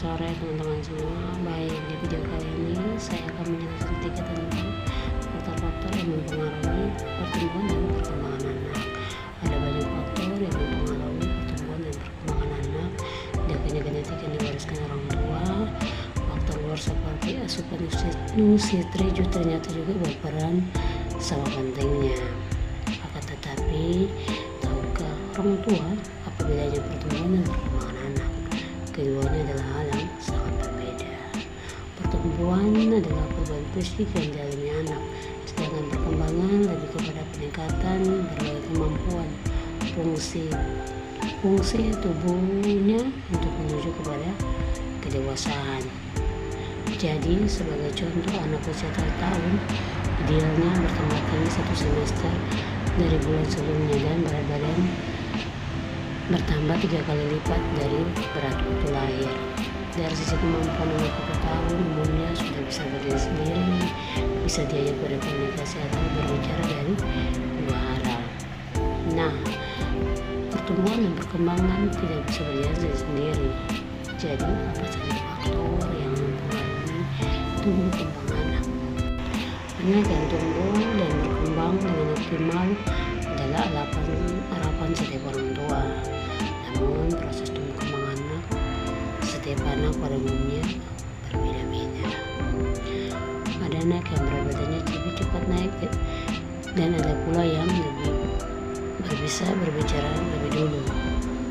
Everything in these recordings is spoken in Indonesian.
sore teman-teman semua. Baik, di video kali ini saya akan menjelaskan sedikit tentang faktor-faktor yang mempengaruhi pertumbuhan dan perkembangan anak. Ada banyak faktor yang mempengaruhi pertumbuhan dan perkembangan anak. Adanya genetik yang diwariskan orang tua. Faktor luar seperti asupan nutrisi ternyata juga berperan sama pentingnya. Akan tetapi, tahukah orang tua apa bedanya pertumbuhan dan perkembangan anak? Keduanya adalah hal yang sangat berbeda. Pertumbuhan adalah perubahan fisik yang dialami anak, sedangkan perkembangan lebih kepada peningkatan berbagai kemampuan fungsi tubuhnya untuk menuju kepada kedewasaan. Jadi, sebagai contoh, anak usia 1 tahun idealnya bertambah tinggi 1 semester dari bulan sebelumnya dan berat badan bertambah 3 kali lipat dari berat waktu lahir. Dari sisi kemampuan anak 1 tahun umumnya sudah bisa berdiri sendiri, bisa diajak berkomunikasi atau berbicara dari 2 arah. Nah, pertumbuhan dan perkembangan tidak bisa berjalan sendiri. Jadi, apa saja faktor yang mempengaruhi tumbuh kembang anak? Anak yang tumbuh dan berkembang dengan optimal adalah harapan setiap orang tua. Namun, proses tumbuh kembang anak setiap anak pada umumnya berbeda-beda. Ada anak yang berat badannya lebih cepat naik dan ada pula yang bisa berbicara lebih dulu.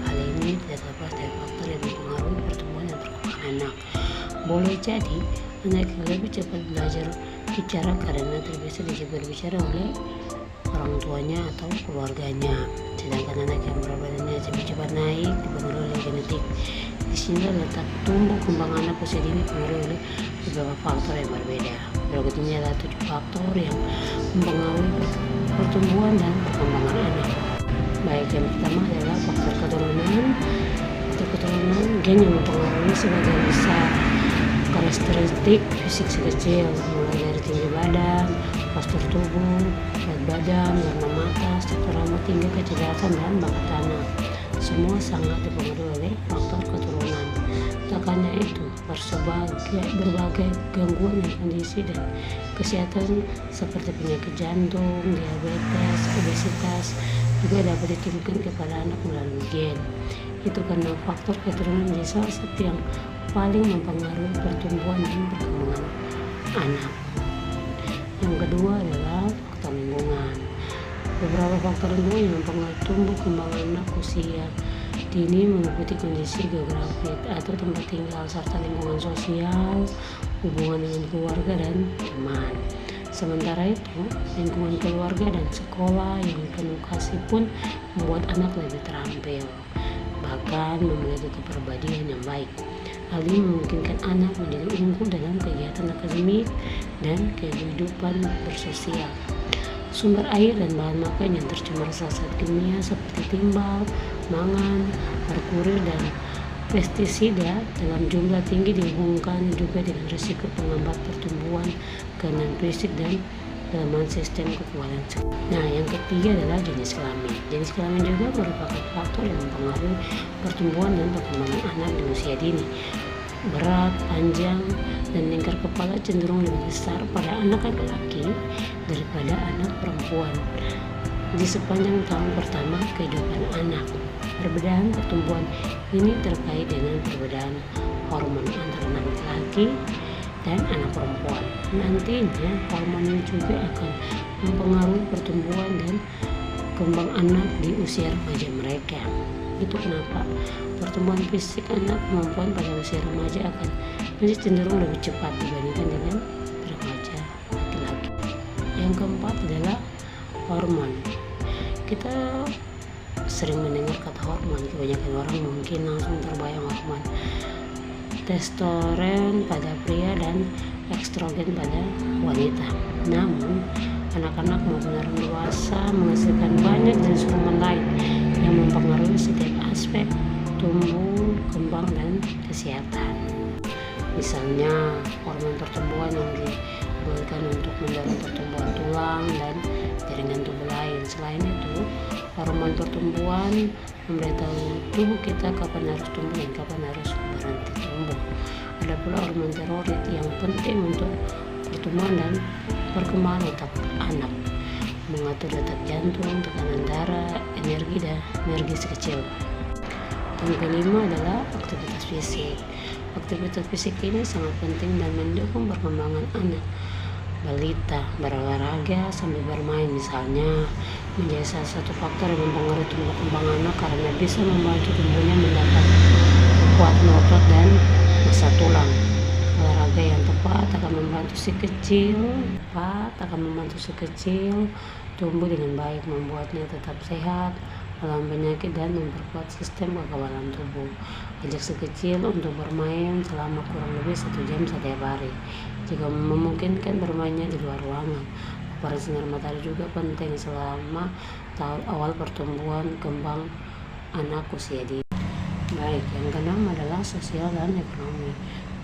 Hal ini tidak lepas dari faktor yang mempengaruhi pertumbuhan dan perkembangan anak. Boleh jadi anak yang lebih cepat belajar bicara karena terbiasa diajak berbicara oleh orang tuanya atau keluarganya, sedangkan anak yang berat badannya lebih cepat naik dipengaruhi oleh genetik. Di sini letak tumbuh kembang anak usia dini dipengaruhi oleh beberapa faktor yang berbeda. Berikut ini adalah 7 faktor yang mempengaruhi pertumbuhan dan perkembangan anak. Baik, yang pertama adalah faktor keturunan. Faktor keturunan gen yang mempengaruhi sebagian besar karakteristik fisik si kecil, mulai dari tinggi badan, postur tubuh, berat badan, warna mata, struktur rambut hingga kecerdasan dan bakat anak. Semua sangat dipengaruhi oleh faktor keturunan. Tak hanya itu, berbagai gangguan dan kondisi dan kesehatan seperti penyakit jantung, diabetes, obesitas juga dapat ditemukan kepada anak melalui gen. Itu karena faktor keturunan menjadi salah satu yang paling mempengaruhi pertumbuhan dan perkembangan anak. Yang kedua adalah faktor lingkungan. Beberapa faktor lingkungan yang mempengaruhi tumbuh kembang anak usia dini meliputi kondisi geografis atau tempat tinggal serta lingkungan sosial, hubungan dengan keluarga dan teman. Sementara itu, lingkungan keluarga dan sekolah yang penuh kasih pun membuat anak lebih terampil, bahkan memiliki kepribadian yang baik. Hal ini memungkinkan anak menjadi unggul dalam kegiatan akademik dan kehidupan bersosial. Sumber air dan bahan makan yang tercemar zat kimia seperti timbal, mangan, merkuri, dan pestisida dalam jumlah tinggi dihubungkan juga dengan risiko penghambat pertumbuhan, kelainan fisik, dan kelemahan sistem kekuatan. Nah, yang ketiga adalah jenis kelamin. Jenis kelamin juga merupakan faktor yang mempengaruhi pertumbuhan dan perkembangan anak di usia dini. Berat, panjang, dan lingkar kepala cenderung lebih besar pada anak laki-laki daripada anak perempuan di sepanjang tahun pertama kehidupan anak. Perbedaan pertumbuhan ini terkait dengan perbedaan hormon antara anak laki-laki dan anak perempuan. Nantinya hormon ini juga akan mempengaruhi pertumbuhan dan kembang anak di usia remaja mereka. Itu kenapa pertumbuhan fisik anak kemampuan pada usia remaja akan menjadi cenderung lebih cepat dibandingkan dengan remaja laki-laki. Yang keempat adalah hormon. Kita sering mendengar kata hormon, kebanyakan orang mungkin langsung terbayang hormon testosteron pada pria dan estrogen pada wanita. Namun, anak-anak maupun orang dewasa menghasilkan banyak jenis hormon lain yang mempengaruhi setiap aspek tumbuh, kembang, dan kesehatan. Misalnya, hormon pertumbuhan yang diberikan untuk mendorong pertumbuhan tulang dan jaringan tubuh lain. Selain itu, hormon pertumbuhan memberitahu tubuh kita kapan harus tumbuh dan kapan harus berhenti tumbuh. Ada pula hormon tiroid yang penting untuk pertumbuhan dan perkembangan otak anak, mengatur detak jantung, tekanan darah, energi si kecil. Yang kelima adalah aktivitas fisik. Aktivitas fisik ini sangat penting dan mendukung perkembangan anak balita. Berolahraga sambil bermain misalnya menjadi salah satu faktor yang mempengaruhi tumbuh kembang anak karena bisa membantu tumbuhnya mendapat kekuatan otot dan massa tulang. Olahraga yang tepat akan membantu si kecil tumbuh dengan baik, membuatnya tetap sehat melawan penyakit dan memperkuat sistem kekebalan tubuh. Ajak si kecil untuk bermain selama kurang lebih 1 jam setiap hari. Jika memungkinkan, bermainnya di luar ruangan. Paparan sinar matahari juga penting selama tahun awal pertumbuhan kembang anak usia dini. Baik, yang keenam adalah sosial dan ekonomi.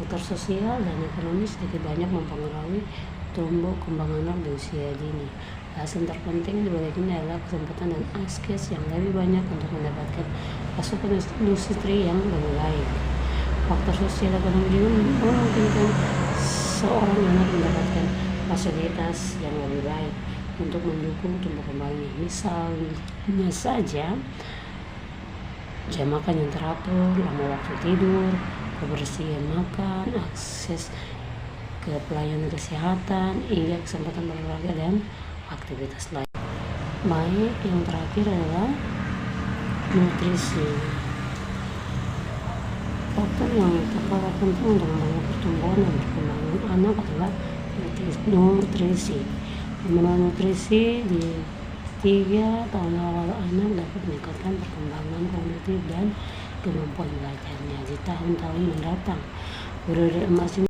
Faktor sosial dan ekonomi sedikit banyak mempengaruhi tumbuh kembang anak di usia dini. Alasan terpenting di balik ini adalah kesempatan dan akses yang lebih banyak untuk mendapatkan asupan nutrisi yang lebih baik. Faktor sosial ekonomi juga memungkinkan seorang anak mendapatkan fasilitas yang lebih baik untuk mendukung tumbuh kembangnya. Misalnya saja jam makan yang teratur, lama waktu tidur, kebersihan makan, akses ke pelayanan kesehatan, hingga kesempatan berolahraga dan aktivitas lain. Baik, yang terakhir adalah nutrisi. Faktor yang terpaling penting untuk membangun pertumbuhan dan perkembangan anak adalah nutrisi. Pemenuhan nutrisi di 3 tahun awal anak dapat meningkatkan perkembangan kognitif dan kemampuan belajarnya di tahun-tahun mendatang. Periode emas ini